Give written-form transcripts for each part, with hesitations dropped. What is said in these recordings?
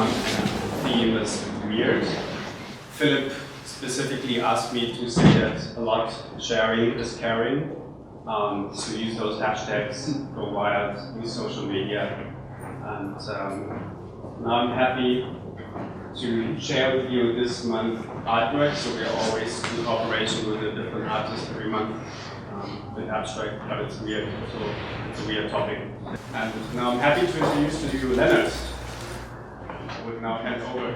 month theme is weird. Philip specifically asked me to say that a lot sharing is caring. So use those hashtags, go wild, use social media. And now I'm happy to share with you this month artwork. So we are always in cooperation with a different artist every month with abstract, but it's weird, so it's a weird topic. And now I'm happy to introduce to you Lennard. I would now hand over.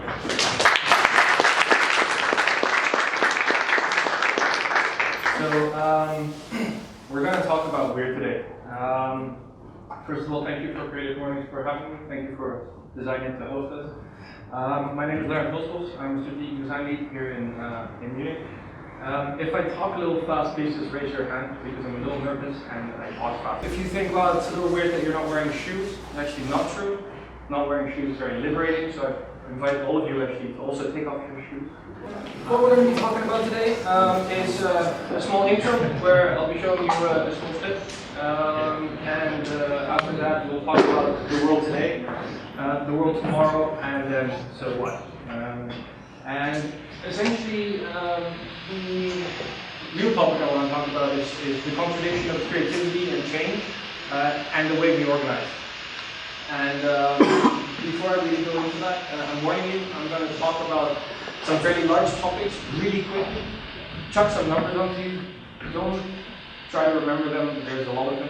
So we're going to talk about weird today. First of all, thank you for CreativeMornings for having me. Thank you for designing to host us. My name is Lennard Hulsbos. I'm a strategic design lead here in Munich. If I talk a little fast, please just raise your hand because I'm a little nervous and I talk fast. If you think, well, it's a little weird that you're not wearing shoes, it's actually not true. Not wearing shoes is very liberating, so I invite all of you actually to also take off your shoes. What we're going to be talking about today is a small intro where I'll be showing you a small clip. And after that, we'll talk about the world today, the world tomorrow, and then so what. And essentially, the real topic I want to talk about is the contradiction of creativity and change and the way we organize. And before I really go into that, I'm warning you, I'm going to talk about some fairly large topics really quickly. Chuck some numbers onto you. Don't try to remember them, there's a lot of them.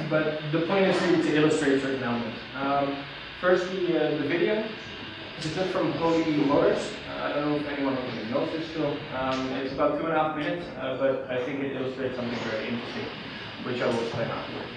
But the point is really to illustrate certain elements. Firstly, the video. This is just from Holy Motors. I don't know if anyone knows this still. It's about 2.5 minutes, but I think it illustrates something very interesting, which I will explain afterwards.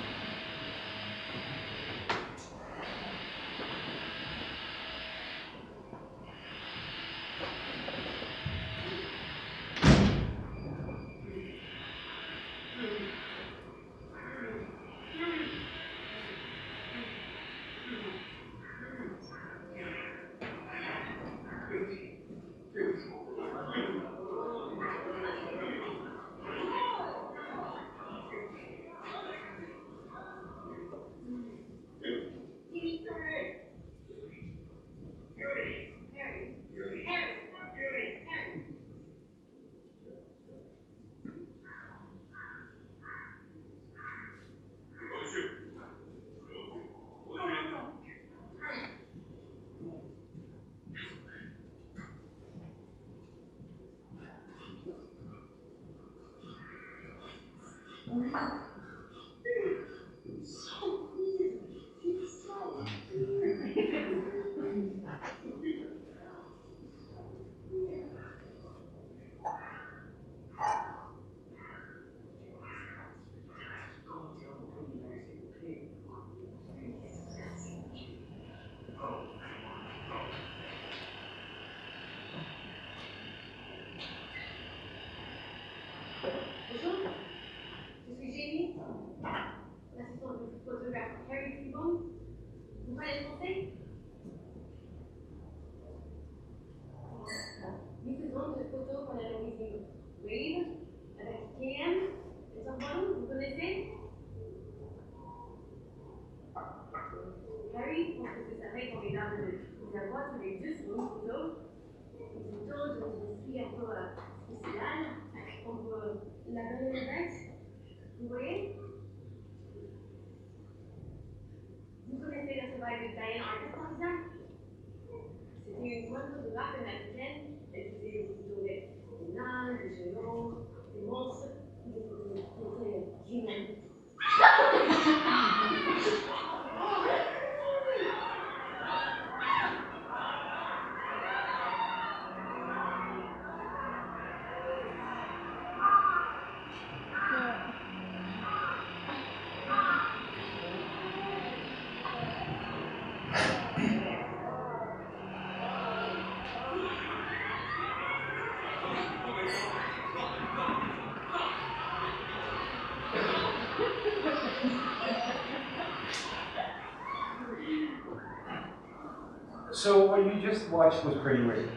So what you just watched was pretty weird.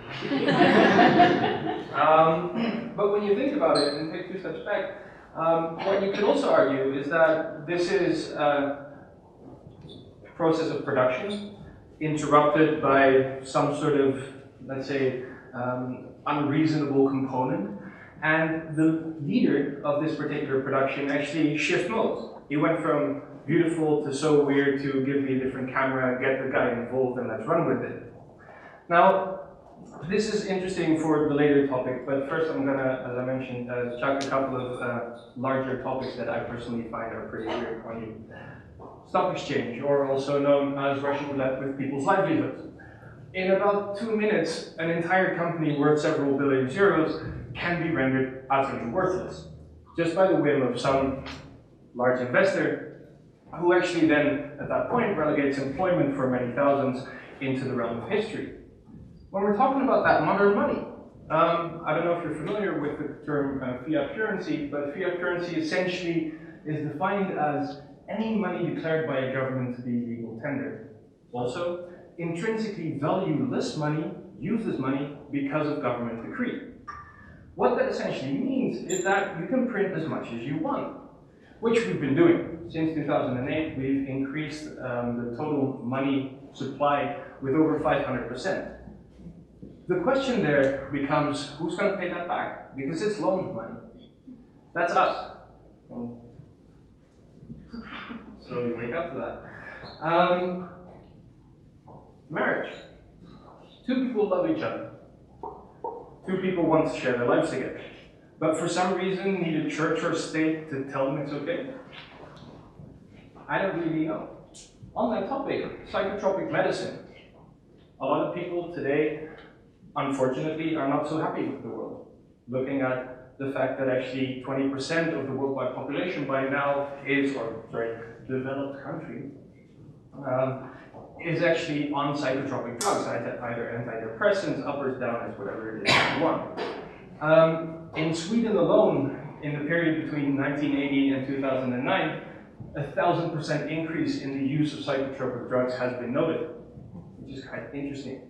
But when you think about it and take 2 steps back, what you could also argue is that this is a process of production, interrupted by some sort of, let's say, unreasonable component. And the leader of this particular production actually shift modes. He went from beautiful to so weird to give me a different camera, get the guy involved, and let's run with it. Now, this is interesting for the later topic, but first I'm gonna, as I mentioned, chuck a couple of larger topics that I personally find are pretty weird on you. Stock exchange, or also known as Russian roulette with people's livelihoods. In about 2 minutes, an entire company worth several billion euros can be rendered utterly worthless, just by the whim of some large investor, who actually then, at that point, relegates employment for many thousands into the realm of history. When we're talking about that modern money, I don't know if you're familiar with the term fiat currency, but fiat currency essentially is defined as any money declared by a government to be legal tender. Also, intrinsically valueless money, useless money, because of government decree. What that essentially means is that you can print as much as you want, which we've been doing. Since 2008, we've increased the total money supply with over 500%. The question there becomes, who's going to pay that back? Because it's loaned money. That's us. So you wake up to that. Marriage. Two people love each other. Two people want to share their lives together. But for some reason need a church or state to tell them it's okay. I don't really know. On that topic, psychotropic medicine. A lot of people today, unfortunately, are not so happy with the world. Looking at the fact that actually 20% of the worldwide population by now is, developed country, is actually on psychotropic drugs, either antidepressants, uppers, downers, whatever it is you want. In Sweden alone, in the period between 1980 and 2009, 1,000% increase in the use of psychotropic drugs has been noted, which is quite interesting.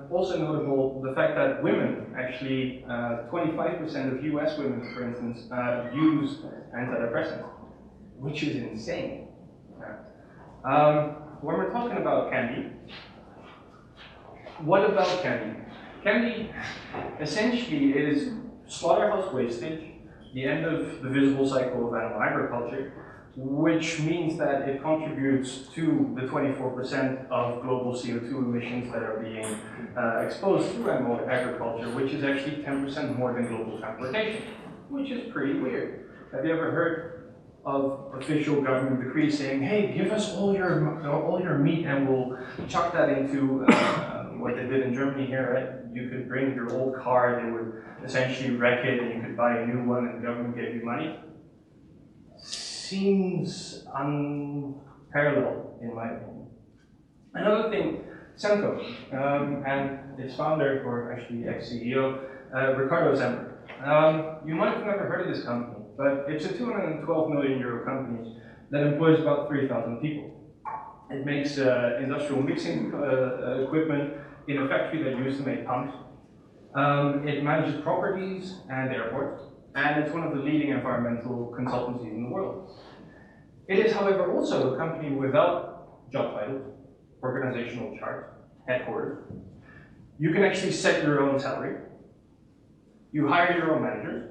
Also notable, the fact that women, actually 25% of US women, for instance, use antidepressants, which is insane. When we're talking about candy, what about candy? Candy essentially is slaughterhouse wastage, the end of the visible cycle of animal agriculture, which means that it contributes to the 24% of global CO2 emissions that are being exposed through animal agriculture, which is actually 10% more than global transportation, which is pretty weird. Have you ever heard of official government decree saying, hey, give us all your meat and we'll chuck that into what they did in Germany here, right? You could bring your old car, they would essentially wreck it and you could buy a new one and the government gave you money. Seems unparalleled in my opinion. Another thing, Semco, and its founder, or actually ex-CEO, Ricardo Zemmer. You might have never heard of this company, but it's a 212 million euro company that employs about 3,000 people. It makes industrial mixing equipment in a factory that used to make pumps. It manages properties and airports, and it's one of the leading environmental consultancies in the world. It is, however, also a company without job titles, organizational chart, headquarters. You can actually set your own salary. You hire your own managers.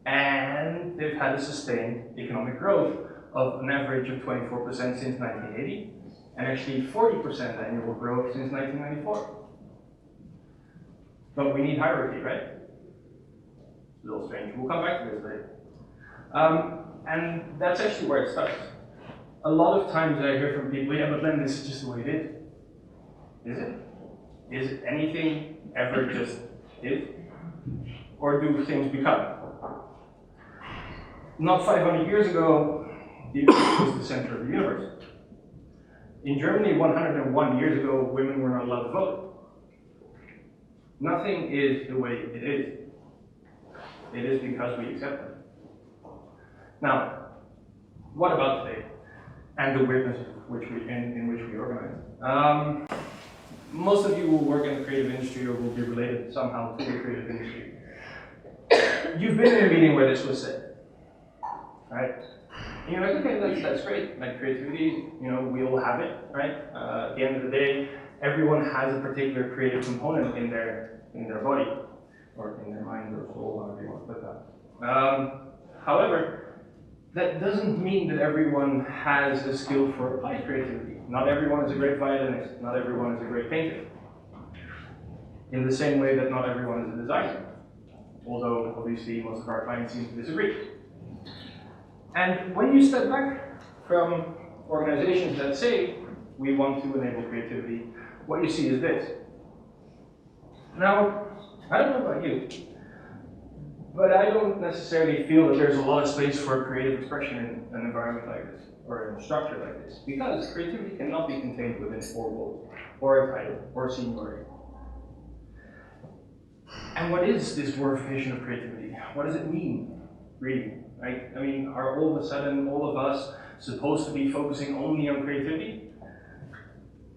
And they've had a sustained economic growth of an average of 24% since 1980, and actually 40% annual growth since 1994. But we need hierarchy, right? A little strange. We'll come back to this later. And that's actually where it starts. A lot of times I hear from people, yeah, but Len, this is just the way it is. Is it? Is anything ever just is? Or do things become? Not 500 years ago, the Earth was the center of the universe. In Germany, 101 years ago, women were not allowed to vote. Nothing is the way it is. It is because we accept it. Now, what about today? And the weirdness in which we organize. Most of you will work in the creative industry or will be related somehow to the creative industry. You've been in a meeting where this was said, right? And you're like, okay, that's great. Like creativity, you know, we all have it, right? At the end of the day, everyone has a particular creative component in their body, or in their mind or soul, however you want to put that. However, that doesn't mean that everyone has a skill for applied creativity. Not everyone is a great violinist. Not everyone is a great painter. In the same way that not everyone is a designer. Although, obviously, most of our clients seem to disagree. And when you step back from organizations that say, we want to enable creativity, what you see is this. Now, I don't know about you, but I don't necessarily feel that there's a lot of space for creative expression in an environment like this, or in a structure like this, because creativity cannot be contained within 4 walls, or a title, or a seniority. And what is this glorification of creativity? What does it mean, really? Right? I mean, are all of a sudden all of us supposed to be focusing only on creativity?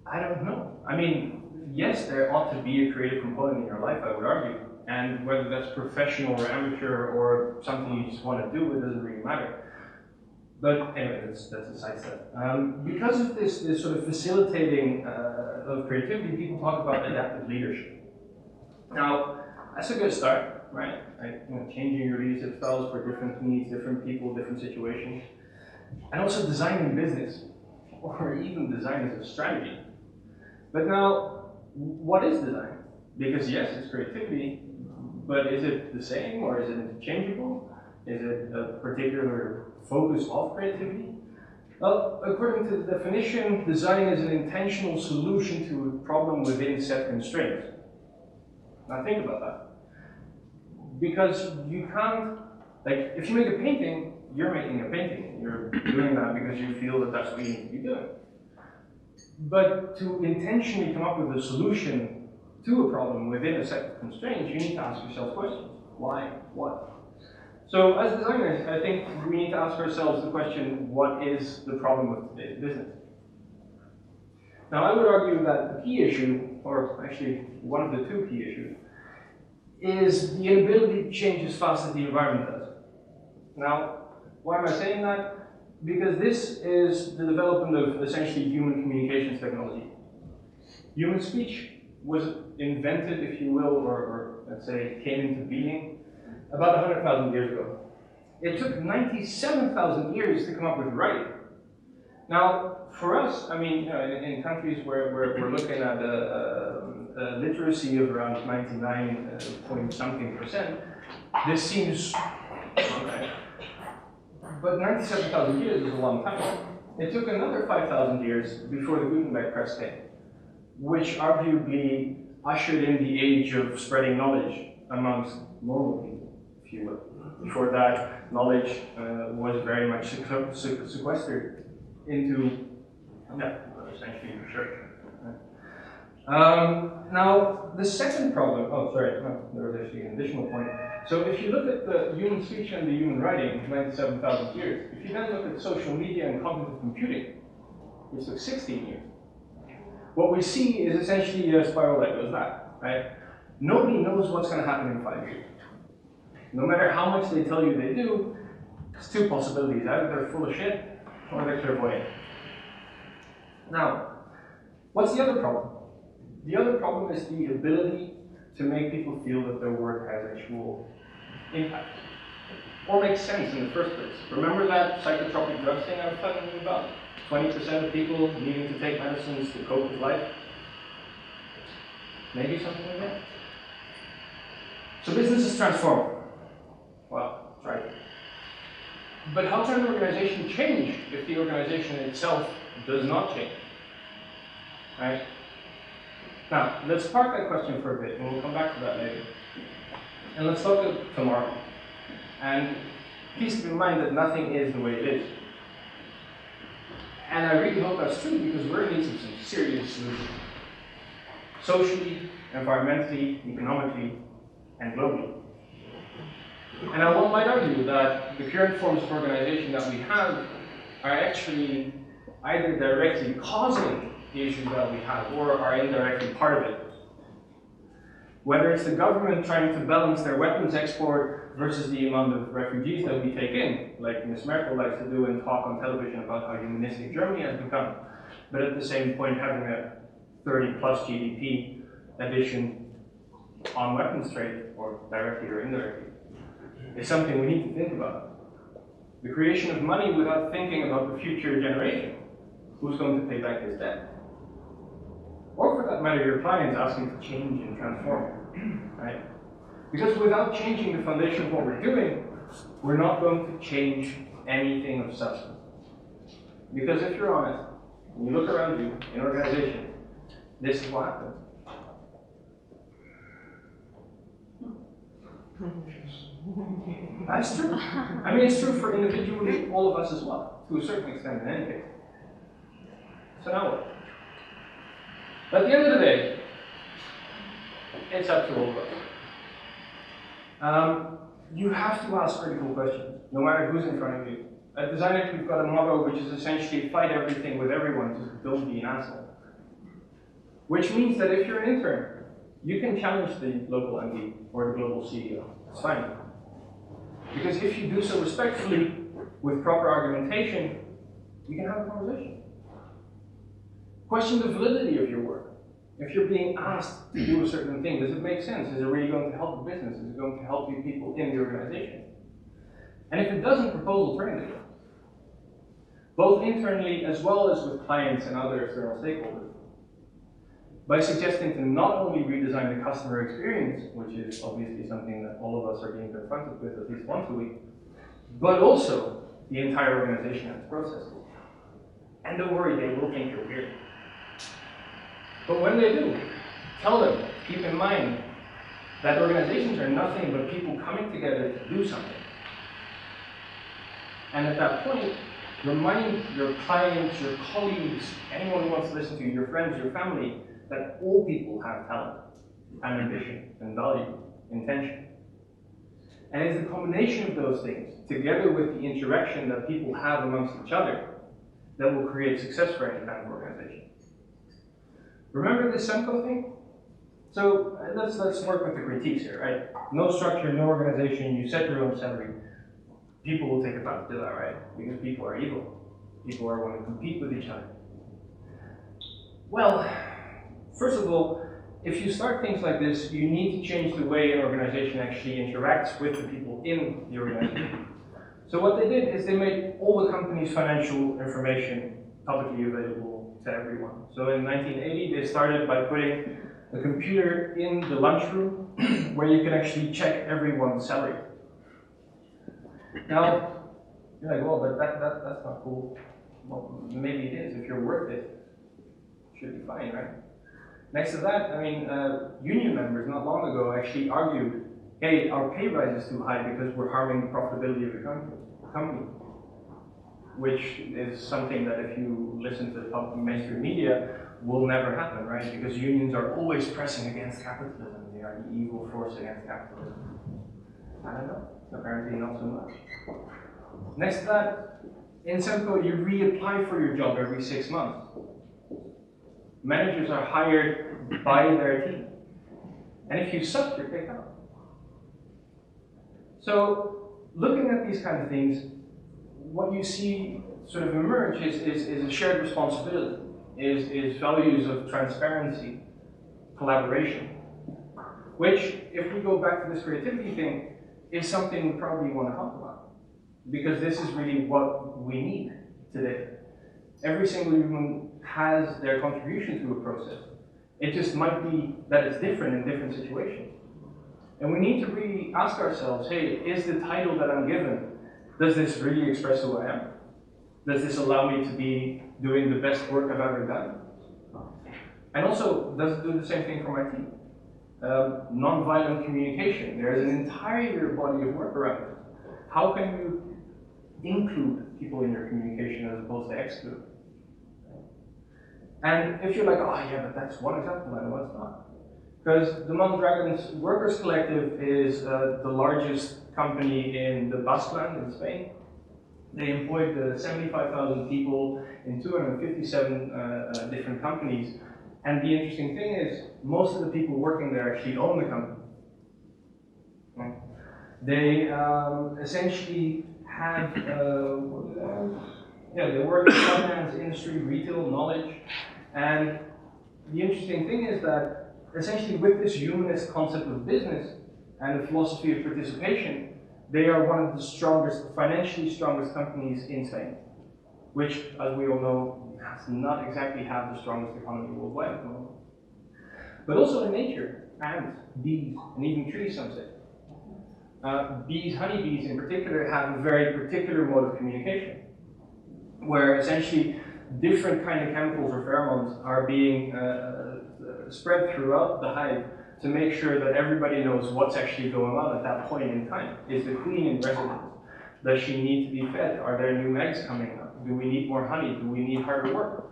I don't know. I mean, yes, there ought to be a creative component in your life, I would argue. And whether that's professional or amateur or something you just want to do, it doesn't really matter. But anyway, that's a side step. Because of this sort of facilitating of creativity, people talk about adaptive leadership. Now, that's a good start, right? Like, you know, changing your leadership styles for different needs, different people, different situations. And also designing business, or even design as a strategy. But now, what is design? Because yes, it's creativity, but is it the same, or is it interchangeable? Is it a particular focus of creativity? Well, according to the definition, design is an intentional solution to a problem within set constraints. Now think about that. Because you can't, like, if you make a painting, you're making a painting. You're doing that because you feel that that's what you need to be doing. But to intentionally come up with a solution to a problem within a set of constraints, you need to ask yourself questions. Why? What? So as designers, I think we need to ask ourselves the question, what is the problem with today's business? Now I would argue that the key issue, or actually one of the 2 key issues, is the inability to change as fast as the environment does. Now, why am I saying that? Because this is the development of essentially human communications technology. Human speech was invented, if you will, or let's say came into being about 100,000 years ago. It took 97,000 years to come up with writing. Now, for us, I mean, you know, in countries where we're looking at a literacy of around 99 point something %, this seems okay. But 97,000 years is a long time. It took another 5,000 years before the Gutenberg press came, which arguably ushered in the age of spreading knowledge amongst normal people, if you will. Before that, knowledge was very much sequestered into, essentially, research. Now, the second problem, there was actually an additional point. So if you look at the human speech and the human writing, 97,000 years, if you then look at social media and cognitive computing, which took 16 years, what we see is essentially a spiral that goes back, right? Nobody knows what's going to happen in 5 years. No matter how much they tell you they do, there's 2 possibilities. Either they're full of shit, or they're clairvoyant. Now, what's the other problem? The other problem is the ability to make people feel that their work has actual impact, or makes sense in the first place. Remember that psychotropic drugs thing I was talking about? 20% of people needing to take medicines to cope with life? Maybe something like that? So business is transforming. Well, that's right. But how can an organization change if the organization itself does not change? Right? Now, let's park that question for a bit, and we'll come back to that later. And let's talk about tomorrow. And please keep in mind that nothing is the way it is. And I really hope that's true, because we're in need of some serious solutions. Socially, environmentally, economically, and globally. And I might argue that the current forms of organization that we have are actually either directly causing the issues that we have, or are indirectly part of it. Whether it's the government trying to balance their weapons export versus the amount of refugees that we take in, like Ms. Merkel likes to do and talk on television about how humanistic Germany has become. But at the same point, having a 30+ GDP addition on weapons trade, or directly or indirectly, is something we need to think about. The creation of money without thinking about the future generation. Who's going to pay back his debt? Or for that matter, your clients asking to change and transform, right? Because without changing the foundation of what we're doing, we're not going to change anything of substance. Because if you're honest, when you look around you in organizations, this is what happens. That's true. I mean, it's true for individually, all of us as well, to a certain extent in any case. So now what? At the end of the day, it's up to all of us. You have to ask critical questions, no matter who's in front of you. At Designer, we've got a motto which is essentially fight everything with everyone, just don't be an asshole. Which means that if you're an intern, you can challenge the local MD or the global CEO. It's fine. Because if you do so respectfully, with proper argumentation, you can have a conversation. Question the validity of your work. If you're being asked to do a certain thing, does it make sense? Is it really going to help the business? Is it going to help you people in the organization? And if it doesn't, propose alternatives. Both internally as well as with clients and other external stakeholders. By suggesting to not only redesign the customer experience, which is obviously something that all of us are being confronted with at least once a week, but also the entire organization and its processes. And don't worry, they will think you're weird. But when they do, tell them, keep in mind that organizations are nothing but people coming together to do something. And at that point, remind your clients, your colleagues, anyone who wants to listen to you, your friends, your family, that all people have talent and ambition and value, intention. And it's the combination of those things, together with the interaction that people have amongst each other, that will create success for any kind of organization. Remember this Semco thing? So let's work with the critiques here, right? No structure, no organization, you set your own salary. People will take advantage of that, right? Because people are evil. People are want to compete with each other. Well, first of all, if you start things like this, you need to change the way an organization actually interacts with the people in the organization. So what they did is they made all the company's financial information publicly available to everyone. So in 1980, they started by putting a computer in the lunchroom where you can actually check everyone's salary. Now, you're like, well, but that's not cool. Well, maybe it is. If you're worth it, it should be fine, right? Next to that, I mean, union members not long ago actually argued, hey, our pay rise is too high because we're harming the profitability of the company. Which is something that if you listen to the mainstream media, will never happen, right? Because unions are always pressing against capitalism. They are the evil force against capitalism. I don't know. Apparently not so much. Next to that, in Semco, you reapply for your job every 6 months. Managers are hired by their team. And if you suck, you're kicked out. So, looking at these kind of things, what you see sort of emerge is a shared responsibility, is values of transparency, collaboration, which, if we go back to this creativity thing, is something we probably want to talk about. Because this is really what we need today. Every single human has their contribution to a process. It just might be that it's different in different situations. And we need to really ask ourselves, hey, is the title that I'm given, does this really express who I am? Does this allow me to be doing the best work I've ever done? And also, does it do the same thing for my team? Non-violent communication. There is an entire body of work around it. How can you include people in your communication as opposed to exclude? And if you're like, oh yeah, but that's one example, I know it's not. Because the Mondragon's Workers Collective is the largest company in the Basque Land in Spain. They employed 75,000 people in 257 different companies. And the interesting thing is, most of the people working there actually own the company. Right? They essentially have, they work in finance, industry, retail, knowledge, and the interesting thing is that essentially with this humanist concept of business and the philosophy of participation, they are one of the strongest, financially strongest companies in Spain, which, as we all know, does not exactly have the strongest economy worldwide at the moment. But also in nature, ants, bees, and even trees, some say. Bees, honeybees in particular, have a very particular mode of communication, where essentially different kind of chemicals or pheromones are being spread throughout the hive to make sure that everybody knows what's actually going on at that point in time. Is the queen in residence? Does she need to be fed? Are there new eggs coming up? Do we need more honey? Do we need harder work?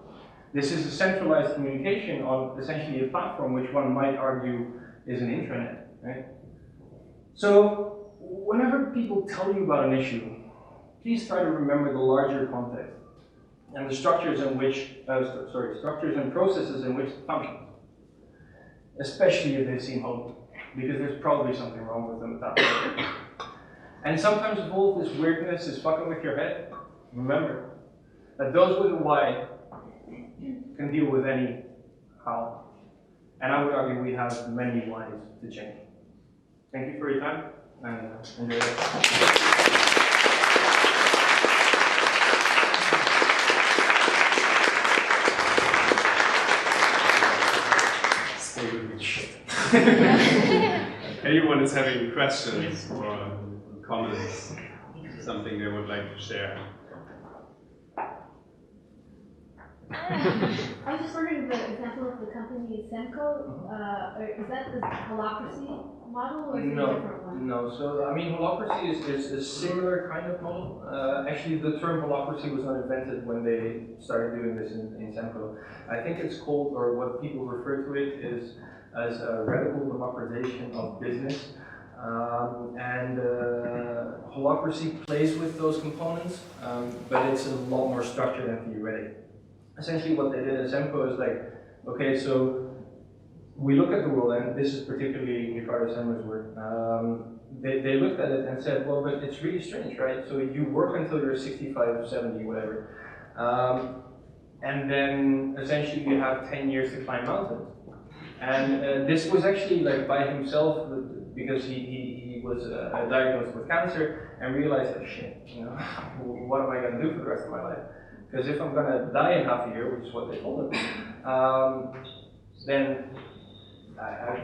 This is a centralized communication on essentially a platform which one might argue is an intranet, right? So whenever people tell you about an issue, please try to remember the larger context and the structures in which, structures and processes in which it functions. Especially if they seem hopeless, because there's probably something wrong with them at that point. And sometimes if all of this weirdness is fucking with your head, remember that those with a why can deal with any how. And I would argue we have many whys to change. Thank you for your time, and enjoy it. Anyone is having questions or comments, something they would like to share? I was just wondering, the example of the company Semco, is that the holacracy model, or is it a different one? No, so I mean, holacracy is a similar kind of model. Actually, the term holacracy was not invented when they started doing this in Semco. I think it's called, or what people refer to it is as a radical democratization of business. Holacracy plays with those components, but it's a lot more structured and theoretic. Essentially what they did at Semco is like, okay, so we look at the world, and this is particularly Ricardo Semler's work. They looked at it and said, well, but it's really strange, right? So you work until you're 65, 70, whatever. And then essentially you have 10 years to climb mountains. And this was actually like by himself, because he was diagnosed with cancer and realized that shit, what am I going to do for the rest of my life? Because if I'm going to die in half a year, which is what they told him, then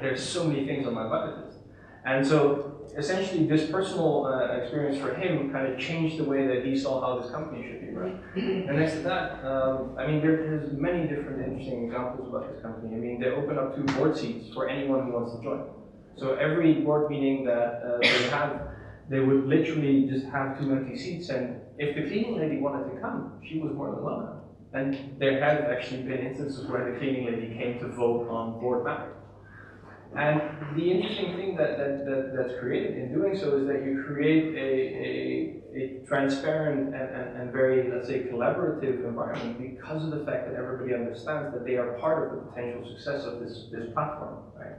there's so many things on my bucket list. And so essentially this personal experience for him kind of changed the way that he saw how this company should be run. And next to that, I mean, there's many different interesting examples about this company. I mean, they open up 2 board seats for anyone who wants to join. So every board meeting that they have, they would literally just have 2 empty seats, and if the cleaning lady wanted to come, she was more than welcome. And there have actually been instances where the cleaning lady came to vote on board matters. And the interesting thing that's created in doing so is that you create a transparent and very, let's say, collaborative environment because of the fact that everybody understands that they are part of the potential success of this platform, right?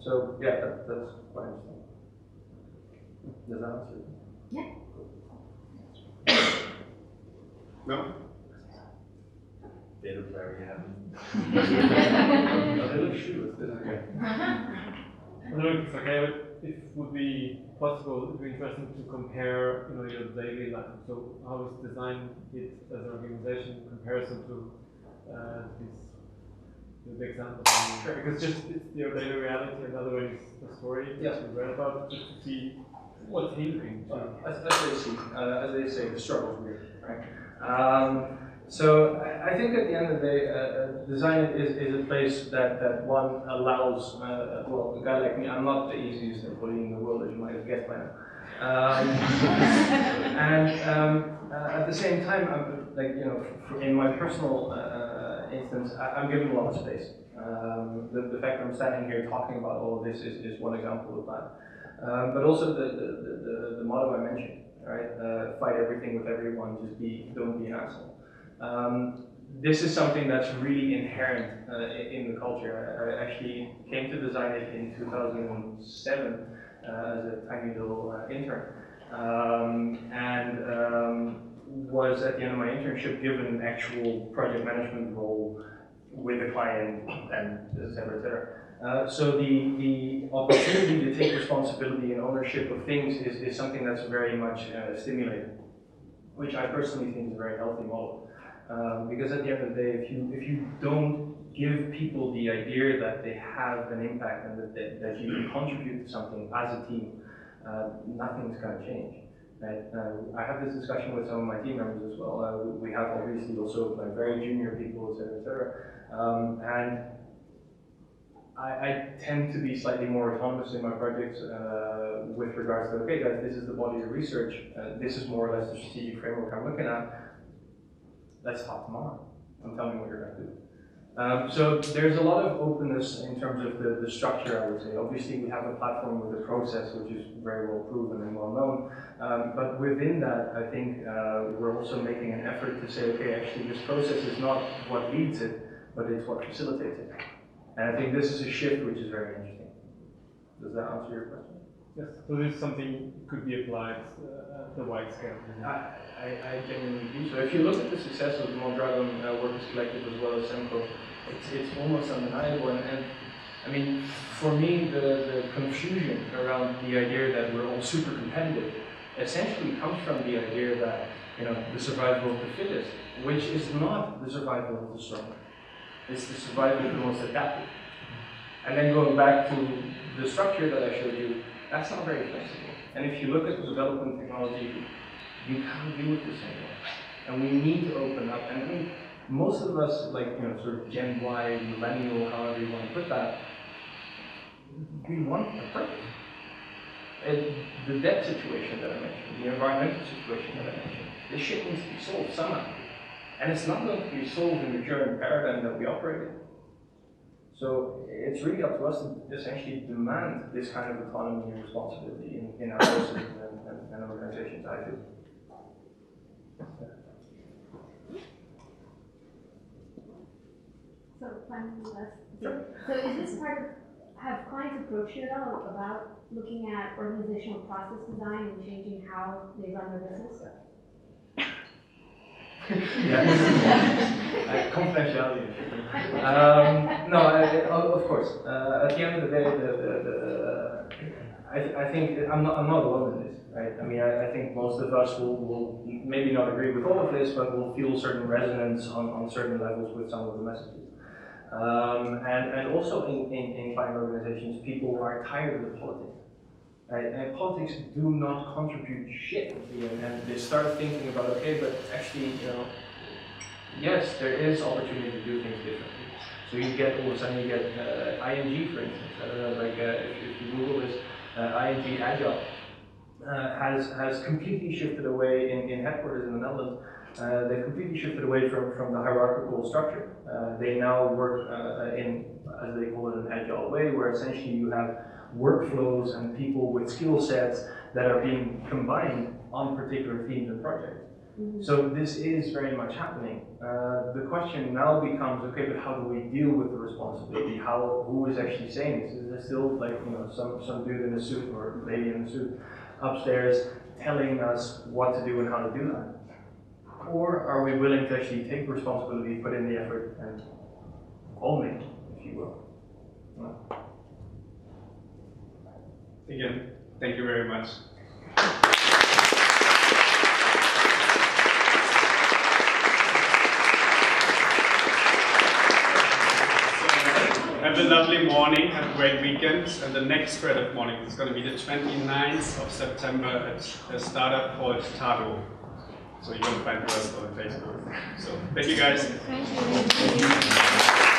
So yeah, that's quite interesting. Does that answer it? Yeah. No? They look very happy. No, they look shoeless, this is okay. I don't know if it's okay, but if it would be possible, it would be interesting to compare, your daily life. So how is design it as an organization in comparison to the example? Sure. Because it's your daily reality, and the other one is the story that you read about, just to see what's hindering. As they say, the struggle is weird, right? So I think at the end of the day, design is a place that one allows, well, a guy like me, I'm not the easiest employee in the world, as you might have guessed by now. At the same time, I'm like, in my personal instance, I'm given a lot of space. The fact that I'm standing here talking about all of this is one example of that. But also the motto I mentioned, right? Fight everything with everyone, don't be an asshole. This is something that's really inherent in the culture. I actually came to design it in 2007, as a tiny little intern. Was at the end of my internship given an actual project management role with the client and et cetera, et cetera. So the opportunity to take responsibility and ownership of things is something that's very much stimulating, which I personally think is a very healthy model. Because at the end of the day, if you don't give people the idea that they have an impact and that you can contribute to something as a team, nothing's going to change. Right? I have this discussion with some of my team members as well. We have obviously also like very junior people, et cetera, and I tend to be slightly more autonomous in my projects with regards to, okay guys, this is the body of research, this is more or less the strategic framework I'm looking at, let's talk tomorrow and tell me what you're going to do. So there's a lot of openness in terms of the structure, I would say. Obviously we have a platform with a process which is very well proven and well known, but within that I think we're also making an effort to say, okay, actually this process is not what leads it, but it's what facilitates it. And I think this is a shift which is very interesting. Does that answer your question? Yes, so this is something that could be applied at the wide scale. I genuinely do so. If you look at the success of the Mondragon Workers Collective as well as Semco, it's almost undeniable. And I mean, for me, the confusion around the idea that we're all super competitive essentially comes from the idea that, you know, the survival of the fittest, which is not the survival of the strong. It's the survival of the most adaptive. And then going back to the structure that I showed you, that's not very flexible. And if you look at the development technology, you can't do it the same way. And we need to open up. And I mean, most of us, like, you know, sort of Gen Y, millennial, however you want to put that, we want a purpose. The debt situation that I mentioned, the environmental situation that I mentioned, this shit needs to be solved somehow. And it's not going to be solved in the current paradigm that we operate in. So it's really up to us to essentially demand this kind of autonomy and responsibility in our processes and organizations, I feel. So finally, so is this part of, have clients approached you at all about looking at organizational process design and changing how they run their business? Confidentiality. No, of course. At the end of the day, I think I'm not alone in this, right? I mean, I think most of us will maybe not agree with all of this, but will feel certain resonance on certain levels with some of the messages. And also in client organizations, people are tired of politics. Right? And politics do not contribute shit, and they start thinking about, okay, but actually, you know, yes, there is opportunity to do things differently. So you get, all of a sudden you get ING, for instance. I don't know, like if you Google this, ING Agile has completely shifted away in headquarters in the Netherlands. They've completely shifted away from the hierarchical structure. They now work in, as they call it, an agile way, where essentially you have workflows and people with skill sets that are being combined on particular themes and projects. Mm-hmm. So this is very much happening. The question now becomes, okay, but how do we deal with the responsibility? Who is actually saying this? Is there still, like, you know, some dude in a suit or lady in a suit upstairs telling us what to do and how to do that? Or are we willing to actually take responsibility, put in the effort, and own it, if you will? Again, thank you very much. Have a lovely morning, have a great weekend, and the next Creative Morning is going to be the 29th of September at a startup called Tado. So you can find us on Facebook. So thank you guys. Thank you.